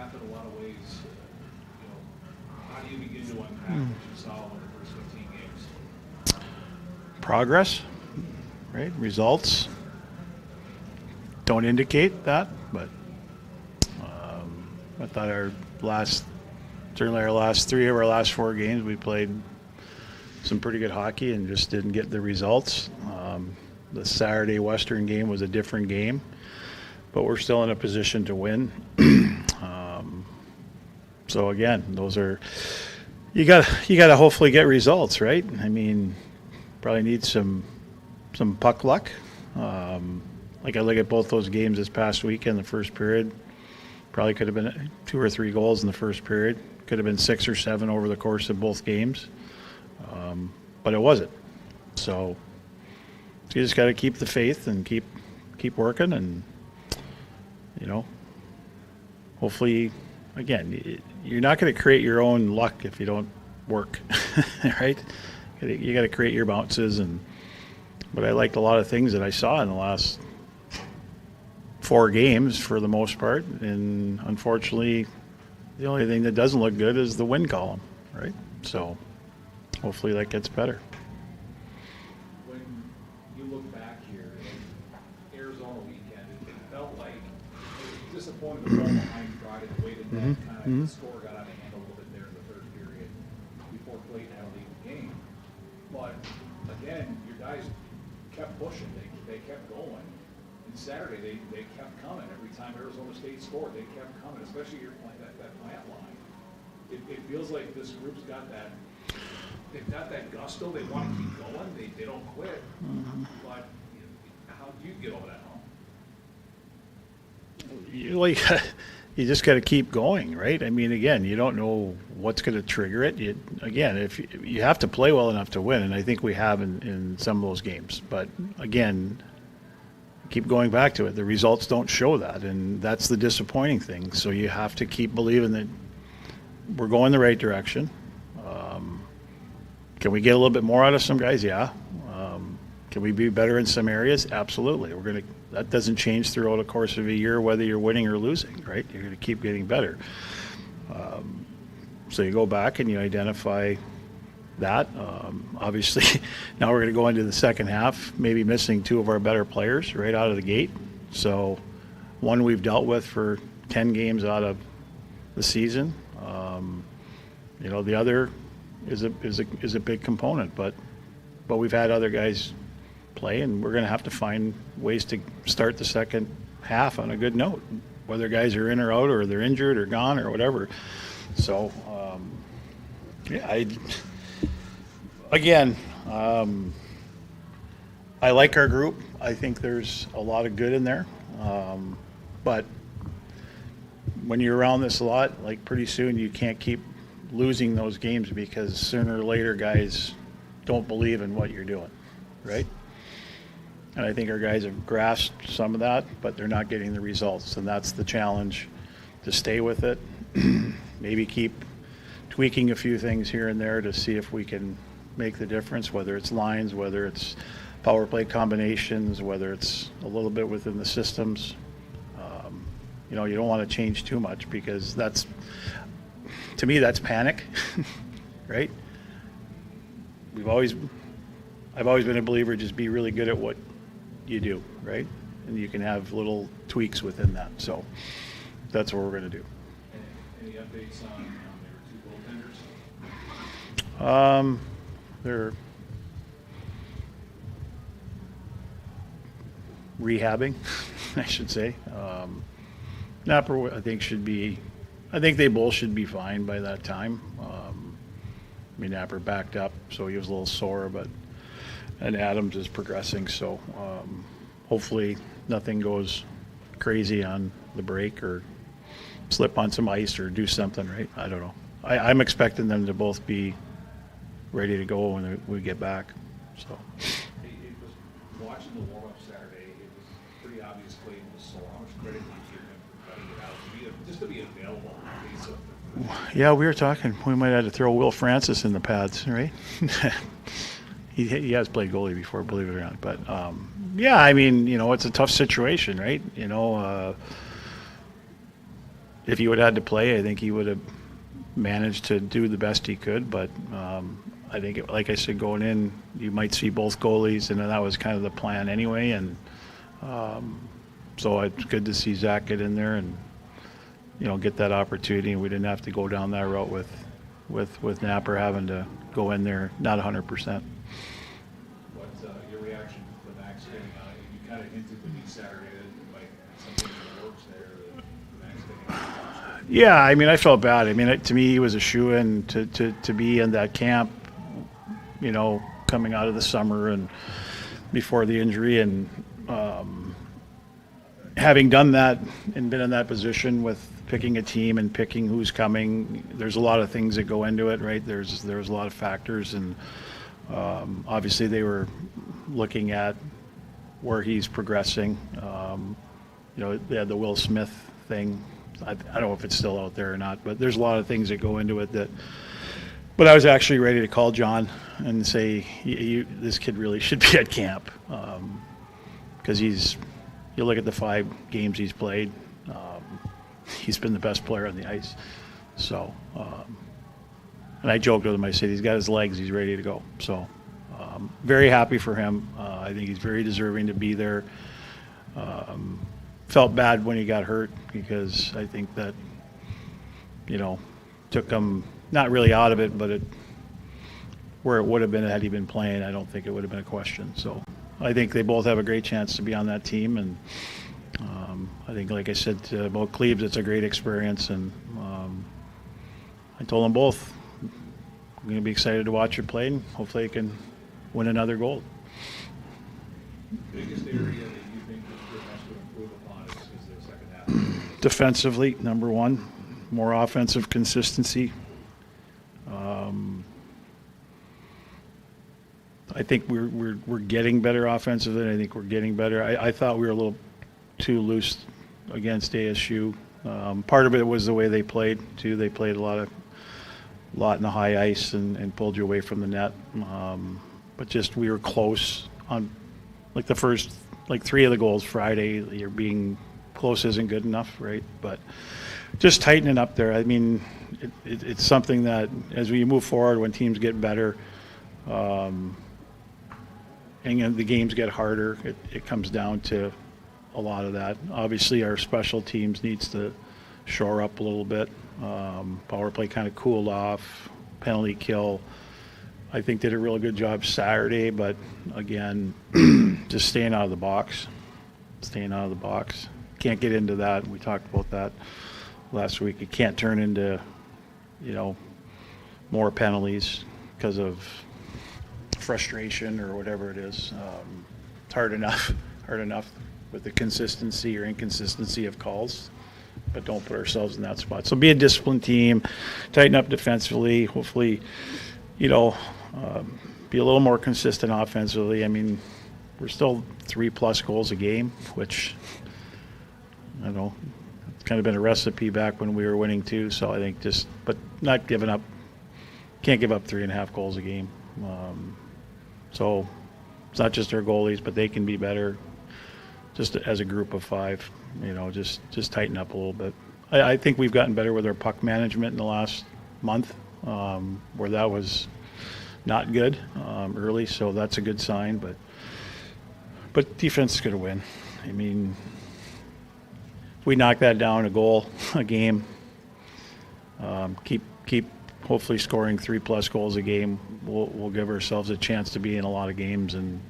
half in a lot of ways. How do you begin to unpack what you saw in the first 15 games? Progress, right? Results don't indicate that, but I thought certainly our last 3 of our last 4 games, we played some pretty good hockey and just didn't get the results. The Saturday Western game was a different game, but we're still in a position to win. So again, those are you got to hopefully get results, right? I mean, probably need some puck luck. Like I look at both those games this past weekend, the first period, probably could have been 2 or 3 goals in the first period. Could have been 6 or 7 over the course of both games, but it wasn't. So you just got to keep the faith and keep working, and hopefully, again, you're not going to create your own luck if you don't work, right? You got to create your bounces, but I liked a lot of things that I saw in the last 4 games for the most part, and unfortunately, the only thing that doesn't look good is the win column, right? So hopefully that gets better. When you look back here at Arizona weekend, it felt like it was disappointing to fall behind Friday the way that kind of score got out of hand a little bit there in the third period before Clayton had to leave the game. But again, your guys kept pushing. They kept going. And Saturday, they kept coming. Every time Arizona State scored, they kept coming, especially that plant line. It feels like this group's got that. They've got that gusto. They want to keep going. They don't quit. But how do you get over that hump? You just got to keep going, right? I mean, again, you don't know what's going to trigger it. If you have to play well enough to win, and I think we have in some of those games. But again, keep going back to it. The results don't show that, and that's the disappointing thing. So you have to keep believing that we're going the right direction. Can we get a little bit more out of some guys? Yeah. Can we be better in some areas? Absolutely. That doesn't change throughout the course of a year, whether you're winning or losing, right? You're going to keep getting better. So you go back and you identify that. Obviously, now we're going to go into the second half, maybe missing 2 of our better players right out of the gate. So one we've dealt with for 10 games out of the season. The other is a big component, but we've had other guys play, and we're going to have to find ways to start the second half on a good note, whether guys are in or out, or they're injured or gone or whatever. So, I like our group. I think there's a lot of good in there, but when you're around this a lot, like pretty soon you can't keep losing those games, because sooner or later guys don't believe in what you're doing, right? And I think our guys have grasped some of that, but they're not getting the results, and that's the challenge, to stay with it. Maybe keep tweaking a few things here and there to see if we can make the difference, whether it's lines, whether it's power play combinations, whether it's a little bit within the systems. You don't want to change too much, because to me, that's panic, right? I've always been a believer, just be really good at what you do, right? And you can have little tweaks within that. So that's what we're going to do. Any updates on their 2 goaltenders? They're rehabbing, I should say. Napper, I think they both should be fine by that time. Napper backed up, so he was a little sore, and Adams is progressing, so hopefully nothing goes crazy on the break or slip on some ice or do something, right? I don't know. I'm expecting them to both be ready to go when we get back. So. It was watching the warm-up Saturday. It was pretty obvious Clayton was sore. How much credit do you give him for cutting it out just to be available in case of? Yeah, we were talking. We might have to throw Will Francis in the pads, right? He has played goalie before, believe it or not. But it's a tough situation, right? if he would have had to play, I think he would have managed to do the best he could. But I think, like I said, going in, you might see both goalies, and that was kind of the plan anyway. And so it's good to see Zach get in there and get that opportunity. And we didn't have to go down that route with Napper having to go in there not 100%. What's your reaction to Max getting on? You kind of hinted with me Saturday that it might something in the works there. Max getting on. Yeah, I mean, I felt bad. I mean, to me, he was a shoo-in to be in that camp, coming out of the summer and before the injury. And having done that and been in that position with picking a team and picking who's coming, there's a lot of things that go into it, right? There's a lot of factors. And obviously they were looking at where he's progressing. They had the Will Smith thing. I don't know if it's still out there or not, but there's a lot of things that go into it but I was actually ready to call John and say, this kid really should be at camp. Because you look at the 5 games he's played, he's been the best player on the ice. So, and I joked with him, I said, he's got his legs, he's ready to go. So, very happy for him. I think he's very deserving to be there. Felt bad when he got hurt because I think that, took him not really out of it, but where it would have been had he been playing, I don't think it would have been a question. So I think they both have a great chance to be on that team. And I think, like I said about Cleves, it's a great experience. And I told them both, I'm going to be excited to watch it play, and hopefully they can win another gold. Biggest area that you think this group has to improve upon is their second half? Defensively, number one, more offensive consistency. I think we're getting better offensively. I think we're getting better. I thought we were a little too loose against ASU. Part of it was the way they played too. They played a lot in the high ice and pulled you away from the net. But just we were close on like the first 3 of the goals Friday. You're being close isn't good enough, right? But just tightening up there. I mean, it's something that as we move forward, when teams get better, and the games get harder, it comes down to a lot of that. Obviously, our special teams needs to shore up a little bit. Power play kind of cooled off. Penalty kill, I think, did a really good job Saturday, but again, just staying out of the box. Can't get into that. We talked about that last week. It can't turn into, more penalties because of frustration or whatever it is. It's hard enough with the consistency or inconsistency of calls, but don't put ourselves in that spot. So be a disciplined team, tighten up defensively, hopefully, be a little more consistent offensively. I mean, we're still 3+ goals a game, which, I don't know, it's kind of been a recipe back when we were winning too. So I think but not giving up, can't give up 3.5 goals a game. So it's not just our goalies, but they can be better just as a group of 5, just tighten up a little bit. I think we've gotten better with our puck management in the last month, where that was not good early, so that's a good sign. But defense is going to win. I mean, if we knock that down a goal a game, keep hopefully scoring 3+ goals a game, we'll give ourselves a chance to be in a lot of games, and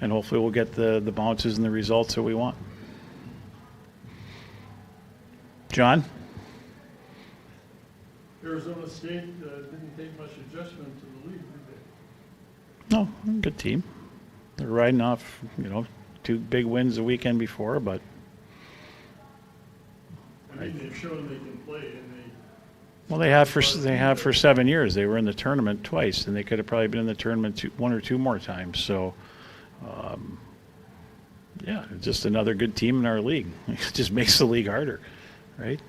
hopefully we'll get the bounces and the results that we want. John? Arizona State didn't take much adjustment to the league, did they? No, good team. They're riding off, 2 big wins the weekend before, but I mean, they've shown they can play, and they have for 7 years. They were in the tournament twice, and they could have probably been in the tournament 1 or 2 more times. So, just another good team in our league. It just makes the league harder, right?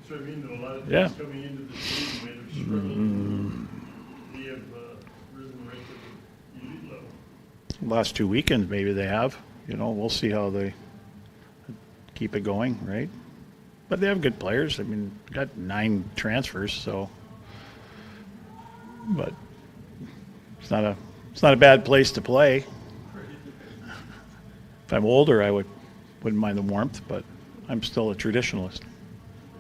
So I mean, a lot of Yeah. teams coming into the season might have struggled. They have risen right to the elite level. Last 2 weekends, maybe they have. We'll see how they keep it going, right? But they have good players. I mean, got 9 transfers, so. But it's not a bad place to play. If I'm older, I wouldn't mind the warmth, but I'm still a traditionalist.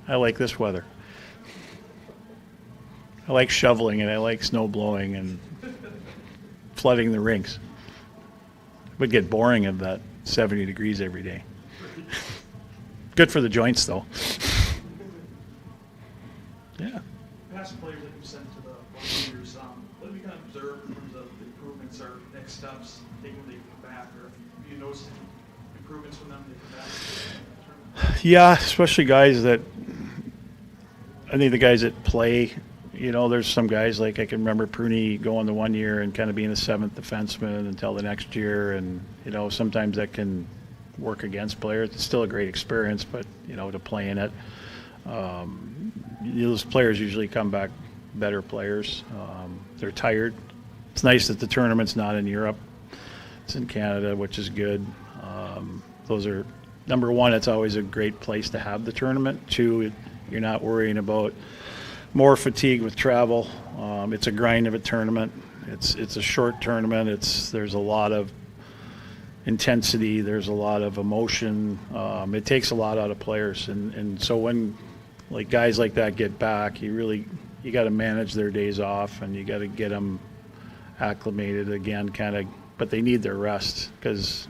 I like this weather. I like shoveling and I like snow blowing and flooding the rinks. It would get boring of that 70 degrees every day. Good for the joints, though. Yeah. Past players that you've sent to the volunteers, what have you kind of observed in terms of the improvements or next steps taken when they come back, or have you noticed any improvements from them when they come back? Yeah, especially guys that, I think the guys that play, you know, there's some guys like I can remember Pruney going the one year and kind of being a 7th defenseman until the next year, and you know sometimes that can work against players. It's still a great experience, but you know to play in it, those players usually come back better players. They're tired. It's nice that the tournament's not in Europe; it's in Canada, which is good. Those are number one. It's always a great place to have the tournament. 2, you're not worrying about more fatigue with travel. It's a grind of a tournament. It's a short tournament. There's a lot of intensity. There's a lot of emotion. It takes a lot out of players, and so when like guys like that get back, you got to manage their days off, and you got to get them acclimated again, kind of. But they need their rest because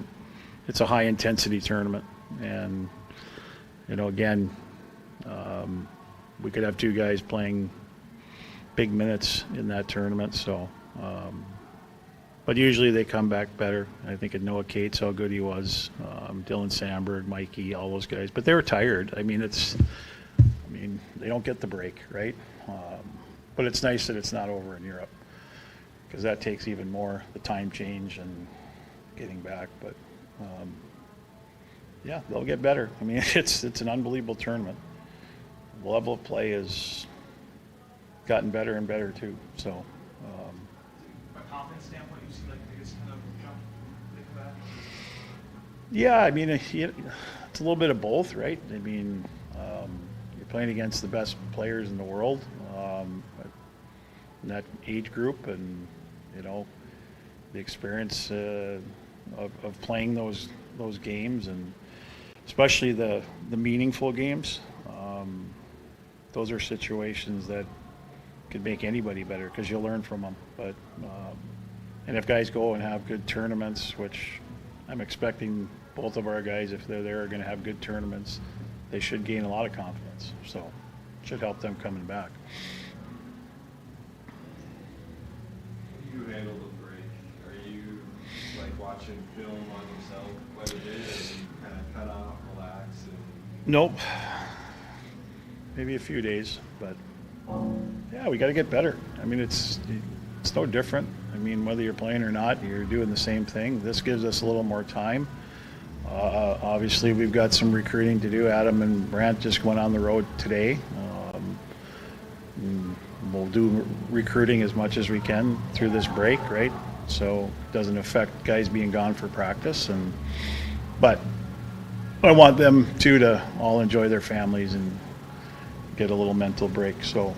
it's a high intensity tournament, and you know again. We could have 2 guys playing big minutes in that tournament. So, but usually they come back better. I think at Noah Cates, how good he was, Dylan Sandberg, Mikey, all those guys. But they were tired. I mean, they don't get the break, right? But it's nice that it's not over in Europe because that takes even more, the time change and getting back. But yeah, they'll get better. I mean, it's an unbelievable tournament. The level of play has gotten better and better too. So, From a confidence standpoint, you see like the biggest kind of jump when they come back? yeah, I mean, it's a little bit of both, right? I mean, you're playing against the best players in the world in that age group, and you know, the experience of playing those games, and especially the meaningful games. Those are situations that could make anybody better because you'll learn from them. But and if guys go and have good tournaments, which I'm expecting both of our guys, if they're there, are going to have good tournaments, they should gain a lot of confidence. So it should help them coming back. How do you handle the break? Are you like watching film on yourself quite a bit, or you kind of cut off, relax, and Nope. Maybe a few days, but yeah, we got to get better. I mean, it's no different. I mean, whether you're playing or not, you're doing the same thing. This gives us a little more time. Obviously, we've got some recruiting to do. Adam and Brant just went on the road today. We'll do recruiting as much as we can through this break, right? So it doesn't affect guys being gone for practice. But I want them too to all enjoy their families and get a little mental break. So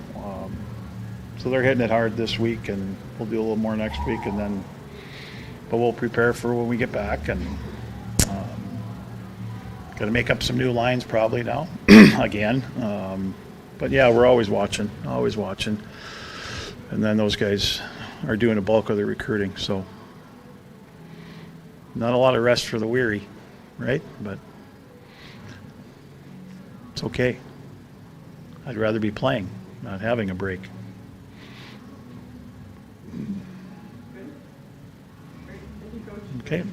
they're hitting it hard this week, and we'll do a little more next week, but we'll prepare for when we get back, and got to make up some new lines probably now again. But yeah, we're always watching, and then those guys are doing a bulk of the recruiting. So not a lot of rest for the weary, right? But it's okay. I'd rather be playing, not having a break. Okay.